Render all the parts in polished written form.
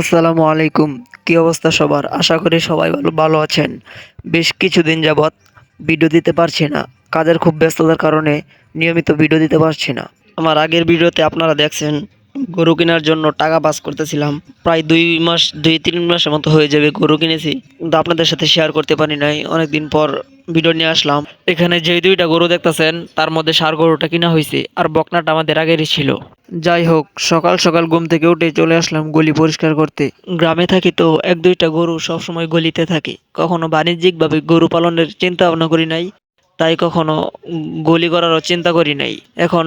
আসসালামু আলাইকুম। কি অবস্থা সবার? আশা করি সবাই ভালো ভালো আছেন। বেশ কিছুদিন যাবৎ ভিডিও দিতে পারছি না। কাজের খুব ব্যস্ততার কারণে নিয়মিত ভিডিও দিতে পারছি না। আমার আগের ভিডিওতে আপনারা দেখছেন গরু কেনার জন্য টাকা পাস করতেছিলাম। প্রায় ২ মাস ২-৩ মাসের মতো হয়ে যাবে গরু কিনেছি। কিন্তু আপনাদের সাথে শেয়ার করতে পারি নাই। অনেকদিন পর ভিডিও নিয়ে আসলাম। এখানে যে ২টা গরু দেখতেছেন তার মধ্যে ষাঁড় গরুটা কিনা হইছে। আর বকনাটা আমাদের আগেরই ছিল। যাই হোক, সকাল সকাল ঘুম থেকে উঠে চলে আসলাম গলি পরিষ্কার করতে। গ্রামে থাকি তো ১-২টা গরু সবসময় গলিতে থাকে। কখনো বাণিজ্যিকভাবে গরু পালনের চিন্তা ভাবনা করি নাই। তাই কখনো গলি করারও চিন্তা করি নাই। এখন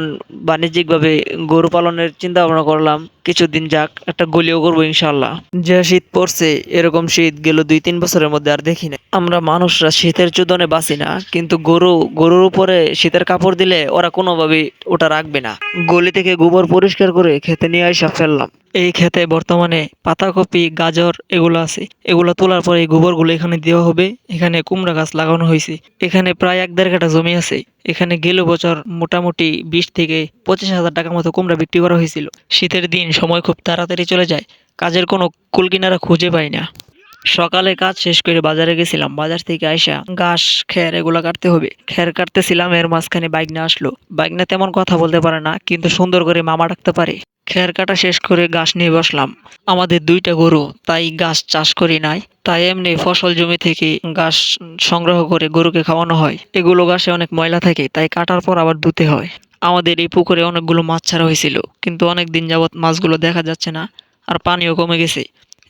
বাণিজ্যিকভাবে গরু পালনের চিন্তা ভাবনা করলাম। কিছুদিন যাক, একটা গলিও করবো ইনশাআল্লাহ। যে শীত পড়ছে, এরকম শীত গেল ২-৩ বছরের মধ্যে আর দেখি নাই। আমরা মানুষরা শীতের চোদনে বাঁচি না, কিন্তু গরুর উপরে শীতের কাপড় দিলে ওরা কোনোভাবেই ওটা রাখবে না। গলি থেকে গোবর পরিষ্কার করে খেতে নিয়ে আইসা ফেললাম। এই খেতে বর্তমানে পাতাকপি, গাজর এগুলো আছে। এগুলো তোলার পরে এই গোবরগুলো এখানে দেওয়া হবে। এখানে কুমড়া গাছ লাগানো হয়েছে। এখানে প্রায় ১-১.৫ কাঠা জমি আছে। এখানে গেল বছর মোটামুটি ২০ থেকে ২৫ হাজার টাকার মতো কুমড়া বিক্রি করা হয়েছিল। শীতের দিন সময় খুব তাড়াতাড়ি চলে যায়। কাজের কোনো কুলকিনারা খুঁজে পাই না। সকালে কাজ শেষ করে বাজারে গেছিলাম। বাজার থেকে আইসা ঘাস, খ্যার এগুলা কাটতে হবে। খ্যার কাটতেছিলাম, এর মাঝখানে বাইকনা আসলো। বাইকনা তেমন কথা বলতে পারে না, কিন্তু সুন্দর করে মামা ডাকতে পারে। খ্যার কাটা শেষ করে ঘাস নিয়ে বসলাম। আমাদের ২টা গরু, তাই ঘাস চাষ করি নাই। তাই এমনি ফসল জমি থেকে ঘাস সংগ্রহ করে গরুকে খাওয়ানো হয়। এগুলো ঘাসে অনেক ময়লা থাকে, তাই কাটার পর আবার ধুতে হয়। আমাদের এই পুকুরে অনেকগুলো মাছ ছাড়া হয়েছিল, কিন্তু অনেক দিন যাবৎ মাছগুলো দেখা যাচ্ছে না। আর পানিও কমে গেছে।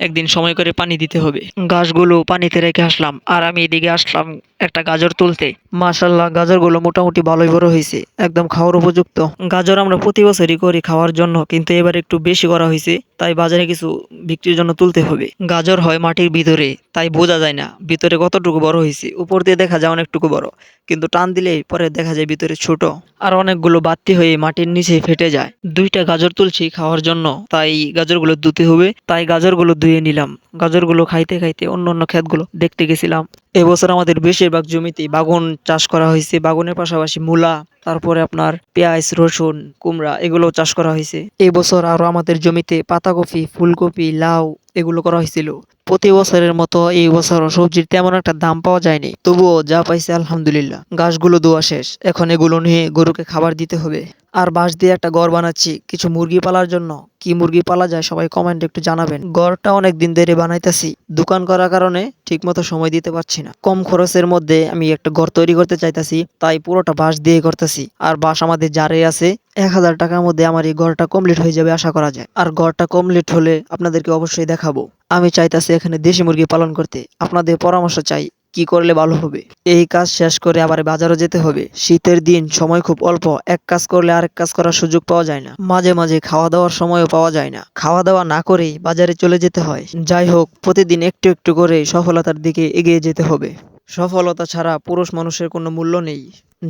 একদিন সময় করে পানি দিতে হবে। গাছগুলো পানিতে রেখে আসলাম, আর আমি এদিকে আসলাম একটা গাজর তুলতে। মাশাল্লাহ, গাজরগুলো মোটামুটি ভালোই বড় হয়েছে, একদম খাওয়ার উপযুক্ত। গাজর আমরা প্রতি বছরই করি খাওয়ার জন্য, কিন্তু এবার একটু বেশি করা হয়েছে, তাই বাজারে কিছু বিক্রির জন্য তুলতে হবে। গাজর হয় মাটির ভিতরে, তাই বোঝা যায় না ভিতরে কতটুকু বড় হয়েছে। উপর দিয়ে দেখা যায় অনেকটুকু বড়, কিন্তু টান দিলে পরে দেখা যায় ভিতরে ছোট। আর অনেকগুলো বাড়তি হয়ে মাটির নিচে ফেটে যায়। ২টা গাজর তুলছি খাওয়ার জন্য, তাই গাজরগুলো ধুতে হবে। তাই গাজরগুলো ধুয়ে নিলাম। গাজরগুলো খাইতে খাইতে অন্য অন্য ক্ষেতগুলো দেখতে গেছিলাম। এবছর আমাদের বেশিরভাগ জমিতে বাগুন চাষ করা হয়েছে। বাগুনের পাশাপাশি মূলা, তারপরে আপনার পেঁয়াজ, রসুন, কুমড়া এগুলো চাষ করা হয়েছে। এবছর আরো আমাদের জমিতে পাতাকপি, ফুলকপি, লাউ এগুলো করা হয়েছিল। প্রতি বছরের মতো এই বছরও সবজির তেমন একটা দাম পাওয়া যায়নি, তবুও যা পাইছে আলহামদুলিল্লাহ। গাছগুলো ধোয়া শেষ, এখন এগুলো নিয়ে গরুকে খাবার দিতে হবে। আর বাঁশ দিয়ে একটা ঘর বানাচ্ছি কিছু মুরগি পালার জন্য। কি মুরগি পালা যায় সবাই কমেন্টে একটু জানাবেন। ঘরটা অনেক দিন ধরে বানাইতেছি, দোকান করার কারণে ঠিক মতো সময় দিতে পারছি না। কম খরচের মধ্যে আমি একটা ঘর তৈরি করতে চাইতেছি, তাই পুরোটা বাঁশ দিয়ে করতেছি। আর বাঁশ আমাদের যারে আছে, ১,০০০ টাকার মধ্যে আমার এই ঘরটা কমপ্লিট হয়ে যাবে আশা করা যায়। আর ঘরটা কমপ্লিট হলে আপনাদেরকে অবশ্যই দেখাবো। আমি চাইতাছি এখানে দেশি মুরগি পালন করতে। আপনাদের পরামর্শ চাই, কি করলে ভালো হবে। এই কাজ শেষ করে আবার বাজারও যেতে হবে। শীতের দিন সময় খুব অল্প, এক কাজ করলে আরেক কাজ করার সুযোগ পাওয়া যায় না। মাঝে মাঝে খাওয়া দাওয়ার সময়ও পাওয়া যায় না। খাওয়া দাওয়া না করেই বাজারে চলে যেতে হয়। যাই হোক, প্রতিদিন একটু একটু করে সফলতার দিকে এগিয়ে যেতে হবে। সফলতা ছাড়া পুরুষ মানুষের কোনো মূল্য নেই।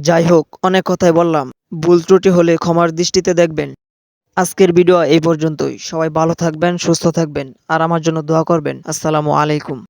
যাই হোক, অনেক কথাই বললাম। ভুল ত্রুটি হলে ক্ষমার দৃষ্টিতে দেখবেন। আজকের ভিডিও এই পর্যন্তই। সবাই ভালো থাকবেন, সুস্থ থাকবেন, আর আমার জন্য দোয়া করবেন। আসসালামু আলাইকুম।